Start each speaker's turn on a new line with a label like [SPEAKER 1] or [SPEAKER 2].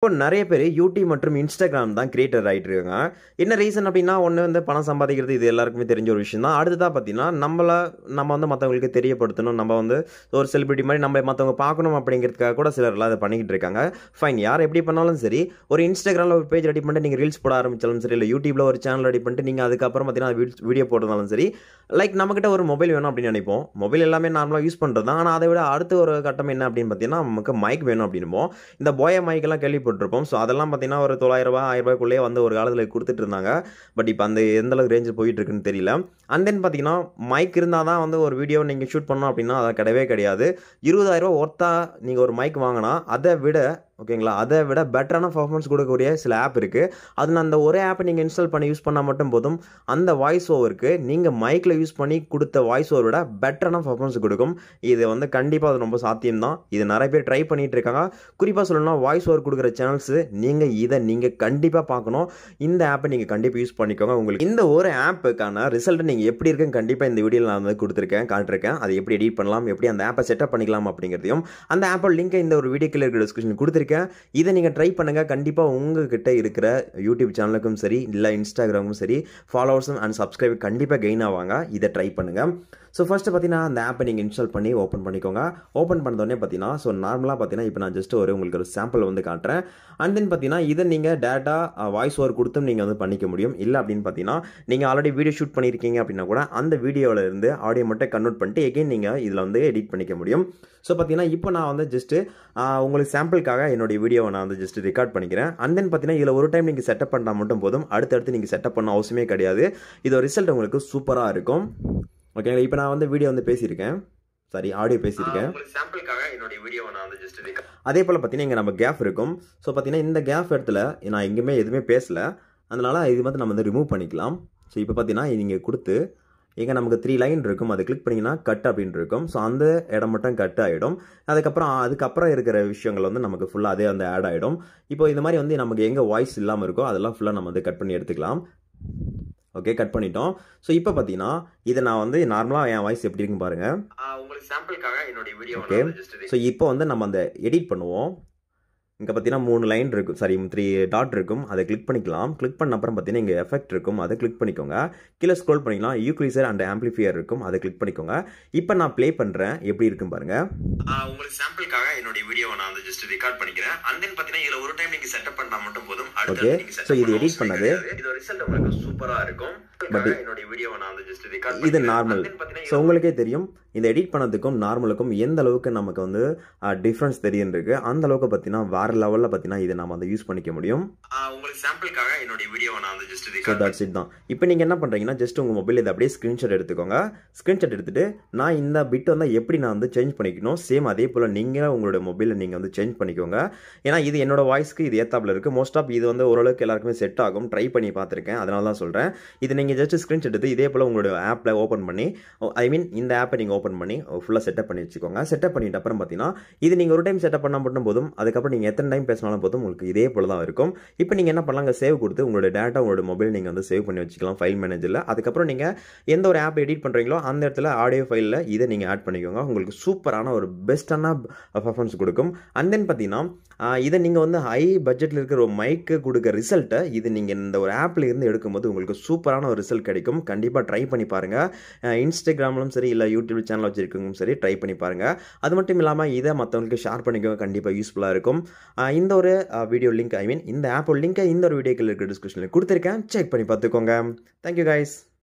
[SPEAKER 1] இப்போ நெறைய பேர் யூடியூப் மற்றும் இன்ஸ்டாகிராம் தான் கிரியேட்டர் ஆயிட்டு இருக்காங்க. என்ன ரீசன் அப்படின்னா, ஒண்ணு வந்து பணம் சம்பாதிக்கிறது இது எல்லாருக்குமே தெரிஞ்ச ஒரு விஷயம் தான். அடுத்ததா பார்த்தீங்கன்னா, நம்ம வந்து மத்தவங்களுக்கு தெரியப்படுத்தணும். நம்ம வந்து ஒரு செலிபிரிட்டி மாரி நம்ம மத்தவங்க பார்க்கணும் அப்படிங்கிறதுக்காக கூட சிலர்லாம் அத பண்ணிக்கிட்டு இருக்காங்க. ஃபைன், யார் எப்படி பண்ணாலும் சரி, ஒரு இன்ஸ்டாகிராம்ல ஒரு பேஜ் ரெடி பண்ணிட்டு நீங்க ரீல்ஸ் போட ஆரம்பிச்சாலும் சரி, இல்ல யூடியூப்ல ஒரு சேனல் ரெடி பண்ணிட்டு நீங்க அதுக்கப்புறம் பார்த்தீங்கன்னா வீடியோ போடுறதாலும் சரி, லைக் நம்மகிட்ட ஒரு மொபைல் வேணும் அப்படின்னு நினைப்போம். மொபைல் எல்லாமே நார்மலா யூஸ் பண்றது தான். ஆனா அதை விட அடுத்த ஒரு கட்டம் என்ன அப்படின்னு பார்த்தீங்கன்னா, நமக்கு மைக் வேணும் அப்படின்போம். இந்த போயா மைக் எல்லாம் கேள்விப்பட்டிருப்போம். ஸோ அதெல்லாம் பார்த்தீங்கன்னா ஒரு ரூ. 900 ரூ. 1000க்குள்ளேயே வந்து ஒரு காலத்தில் கொடுத்துட்டு இருந்தாங்க. பட் இப்போ அந்த எந்த அளவுக்கு ரேஞ்சில் போயிட்டு இருக்குன்னு தெரியல. அண்ட் தென் பார்த்தீங்கன்னா, மைக் இருந்தால் தான் வந்து ஒரு வீடியோ நீங்கள் ஷூட் பண்ணணும் அப்படின்னா அது கிடையவே கிடையாது. ரூ. 20,000 ஒர்த்தா நீங்கள் ஒரு மைக் வாங்கினா அதை விட ஓகேங்களா, அதை விட பெட்டரான பர்ஃபார்மன்ஸ் கொடுக்கக்கூடிய சில ஆப் இருக்குது. அதில் அந்த ஒரே ஆப்பை நீங்கள் இன்ஸ்டால் பண்ணி யூஸ் பண்ணால் மட்டும் போதும். அந்த வாய்ஸ் ஓவருக்கு நீங்கள் மைக்கில் யூஸ் பண்ணி கொடுத்த வாய்ஸ் ஓவர் விட பெட்டரான பர்ஃபார்மன்ஸ் கொடுக்கும். இது வந்து கண்டிப்பாக அது ரொம்ப சாத்தியம் தான். இது நிறைய பேர் ட்ரை பண்ணிட்டு இருக்காங்க. குறிப்பாக சொல்லணும்னா வாய்ஸ் ஓவர் கொடுக்குற சேனல்ஸு நீங்கள் கண்டிப்பாக பார்க்கணும். இந்த ஆப்பை நீங்கள் கண்டிப்பாக யூஸ் பண்ணிக்கோங்க. உங்களுக்கு இந்த ஒரு ஆப்புக்கான ரிசல்ட் நீங்கள் எப்படி இருக்குன்னு கண்டிப்பாக இந்த வீடியோவில் நான் வந்து காட்டிருக்கேன். அதை எப்படி எடிட் பண்ணலாம், எப்படி அந்த ஆப்பை செட்டப் பண்ணிக்கலாம் அப்படிங்கிறதையும், அந்த ஆப்போட லிங்கை இந்த ஒரு வீடியோக்கு இருக்கிற டிஸ்கிரிப்ஷன் கொடுத்துருக்கேன். இதை நீங்க ட்ரை பண்ணுங்க. கண்டிப்பா உங்ககிட்ட இருக்கிற யூடியூப் சேனலுக்கும் சரி, இல்ல இன்ஸ்டாகிராமும் சரி, ஃபாலோவர்ஸும் அண்ட் சப்ஸ்கிரைபர் கண்டிப்பா கெயின் ஆவாங்க. இதை ட்ரை பண்ணுங்க. ஸோ ஃபர்ஸ்ட் பார்த்தீங்கன்னா அந்த ஆப்பை நீங்கள் இன்ஸ்டால் பண்ணி ஓப்பன் பண்ணிக்கோங்க. ஓப்பன் பண்ணதோடனே பார்த்தீங்கன்னா, ஸோ நார்மலாக பார்த்தீங்கன்னா இப்போ நான் ஜஸ்ட் உங்களுக்கு ஒரு சாம்பிள் வந்து காட்டுறேன். அண்ட் தென் பார்த்தீங்கன்னா இதை நீங்கள் டேட்டா வாய்ஸ் ஓவர் கொடுத்தும் நீங்கள் வந்து பண்ணிக்க முடியும். இல்லை அப்படின்னு பார்த்தீங்கன்னா, நீங்கள் ஆல்ரெடி வீடியோ ஷூட் பண்ணியிருக்கீங்க அப்படின்னா கூட அந்த வீடியோவில் இருந்து ஆடியோ மட்டும் கன்வெர்ட் பண்ணிட்டு எகைன் நீங்கள் இதில் வந்து எடிட் பண்ணிக்க முடியும். ஸோ பார்த்தீங்கன்னா இப்போ நான் வந்து ஜஸ்ட்டு உங்களுக்கு சாம்பிளுக்காக என்னுடைய வீடியோவை நான் வந்து ஜஸ்ட் ரெக்கார்ட் பண்ணிக்கிறேன். அண்ட் தென் பார்த்தீங்கன்னா இதில் ஒரு டைம் நீங்கள் செட்டப் பண்ணால் மட்டும் போதும். அடுத்தடுத்து நீங்கள் செட்டப் பண்ண அவசியமே கிடையாது. இதோட ரிசல்ட் உங்களுக்கு சூப்பராக இருக்கும். ஓகேங்களா, இப்போ நான் வந்து வீடியோ வந்து பேசியிருக்கேன். சாரி, ஆடியோ பேசியிருக்கேன். சாம்பிளுக்காக என்னுடைய வீடியோவை நான் வந்து ஜஸ்ட் அதே போல் பார்த்தீங்கன்னா இங்கே நம்ம கேப் இருக்கும். ஸோ பார்த்தீங்கன்னா இந்த கேப் இடத்துல நான் எங்கேயுமே எதுவுமே பேசல. அதனால இது வந்து நம்ம வந்து ரிமூவ் பண்ணிக்கலாம். ஸோ இப்போ பார்த்தீங்கன்னா நீங்கள் கொடுத்து இங்கே நமக்கு 3 லைன் இருக்கும். அதை கிளிக் பண்ணிங்கன்னா கட் அப்படின்னு இருக்கும். ஸோ அந்த இடம் மட்டும் கட் ஆகிடும். அதுக்கப்புறம் இருக்கிற விஷயங்கள் வந்து நமக்கு ஃபுல்லாக அதே வந்து ஆட் ஆகிடும். இப்போ இந்த மாதிரி வந்து நமக்கு எங்கே வாய்ஸ் இல்லாமல் இருக்கோ அதெல்லாம் ஃபுல்லாக நம்ம வந்து கட் பண்ணி எடுத்துக்கலாம். ஓகே, கட் பண்ணிட்டோம். ஸோ இப்போ பார்த்தீங்கன்னா இதை நான் வந்து நார்மலாக என் வாய்ஸ் எப்படி இருக்குன்னு பாருங்க. உங்களுக்கு சாம்பிளுக்காக என்னுடைய வீடியோ. ஓகே, ஸோ இப்போ வந்து நம்ம அந்த எடிட் பண்ணுவோம். இங்கே பார்த்தீங்கன்னா 3 லைன் இருக்கும், சாரி 3 டாட் இருக்கும். அதை கிளிக் பண்ணிக்கலாம். கிளிக் பண்ண அப்புறம் பார்த்தீங்கன்னா இங்கே எஃபெக்ட் இருக்கும். அதை கிளிக் பண்ணிக்கோங்க. கீழே ஸ்க்ரோல் பண்ணிக்கலாம். ஈக்குவலைசர் அண்ட் ஆம்பிளிஃபையர் இருக்கும். அதை கிளிக் பண்ணிக்கோங்க. இப்போ நான் ப்ளே பண்ணுறேன், எப்படி இருக்குன்னு பாருங்க. உங்களுக்கு சாம்பிளுக்காக என்னுடைய வீடியோவை நான் வந்து ஜஸ்ட் ரெக்கார்ட் பண்ணிக்கிறேன். அண்ட் தென் பார்த்தீங்கன்னா இதில் ஒரு டைம் நீங்கள் செட்டப் பண்ணால் மட்டும் போதும். ஓகே, ஸோ இது எடிட் பண்ணது. இதோட ரிசல்ட் உங்களுக்கு சூப்பராக இருக்கும். பட் என்னுடைய வீடியோவை நான் வந்து ஜஸ்ட் ரெக்கார்ட் இது நார்மல். ஸோ உங்களுக்கே தெரியும் இந்த எடிட் பண்ணதுக்கும் நார்மலுக்கும் எந்த அளவுக்கு நமக்கு வந்து டிஃப்ரென்ஸ் தெரியுன்றிருக்கு. அந்த அளவுக்கு பார்த்தீங்கன்னா வேற லெவலில் பார்த்தீங்கன்னா இதை நம்ம வந்து யூஸ் பண்ணிக்க முடியும். உங்களுக்கு சாம்பிளுக்காக என்னுடைய வீடியோவை நான் வந்து ஜஸ்ட் ரெக்கார்ட். தட்ஸ் இட் தான். இப்போ நீங்கள் என்ன பண்ணுறீங்கன்னா, ஜஸ்ட் உங்கள் மொபைல் இதை அப்படியே ஸ்க்ரீன்ஷாட் எடுத்துக்கோங்க. ஸ்க்ரீன்ஷாட் எடுத்துட்டு நான் இந்த பிட் வந்து எப்படி நான் வந்து சேஞ்ச் பண்ணிக்கணும், சேம் அதே போல் நீங்கள் உங்களோட மொபைலில் நீங்கள் வந்து சேஞ்ச் பண்ணிக்கோங்க. ஏன்னா இது என்னோட வாய்ஸ்க்கு இது ஏத்தாப்பில் இருக்குது. மோஸ்ட் ஆஃப் இது வந்து ஓரளவுக்கு எல்லாருக்குமே செட் ஆகும். ட்ரை பண்ணி பார்த்துருக்கேன், அதனால தான் சொல்கிறேன். இது நீங்கள் ஜஸ்ட் ஸ்க்ரீன்ஷாட் எடுத்து இதே போல் உங்களோட ஆப்பில் ஓப்பன் பண்ணி, இந்த ஆப்பை நீங்கள் ஓப்பன் பண்ணி ஃபுல்லாக செட்டப் பண்ணி வச்சுக்கோங்க. செட்டப் பண்ணிட்டு அப்புறம் பார்த்தீங்கன்னா இது நீங்கள் ஒரு டைம் செட்டப் பண்ணால் மட்டும் போதும். அதுக்கப்புறம் நீங்கள் எத்தனை டைம் பேசினாலும் போதும், உங்களுக்கு இதே போல தான் இருக்கும். இப்போ நீங்கள் என்ன பண்ணலாம், சேவ் கொடுத்து உங்களோட டேட்டா உங்களோட மொபைல் நீங்கள் வந்து சேவ் பண்ணி வச்சுக்கலாம் ஃபைல் மேனேஜரில். அதுக்கப்புறம் நீங்கள் எந்த ஒரு ஆப் எடிட் பண்ணுறீங்களோ அந்த இடத்துல ஆடியோ ஃபைலில் இதை நீங்கள் ஆட் பண்ணிக்கோங்க. உங்களுக்கு சூப்பரான ஒரு பெஸ்ட்டான பர்ஃபார்மன்ஸ் கொடுக்கும். அண்ட் தென் பார்த்தீங்கன்னா இதை நீங்கள் வந்து ஹை பட்ஜெட்டில் இருக்கிற ஒரு மைக்கு கொடுக்க ரிசல்ட்டை இது நீங்கள் இந்த ஒரு ஆப்பில் இருந்து எடுக்கும்போது உங்களுக்கு சூப்பரான ஒரு ரிசல்ட் கிடைக்கும். கண்டிப்பாக ட்ரை பண்ணி பாருங்கள். இன்ஸ்டாகிராம்லும் சரி, இல்லை யூடியூப் சேனல் வச்சுருக்கவங்களும் சரி, ட்ரை பண்ணி பாருங்கள். அது மட்டும் இல்லாமல் இதை மற்றவங்களுக்கு ஷேர் பண்ணிக்கோங்க. கண்டிப்பாக யூஸ்ஃபுல்லாக இருக்கும். இந்த ஒரு வீடியோ லிங்க், இந்த ஆப்போட லிங்கை இந்த ஒரு வீடியோக்கு இருக்கிற டிஸ்கிரிப்ஷனில் கொடுத்துருக்கேன். செக் பண்ணி பார்த்துக்கோங்க. Thank you guys.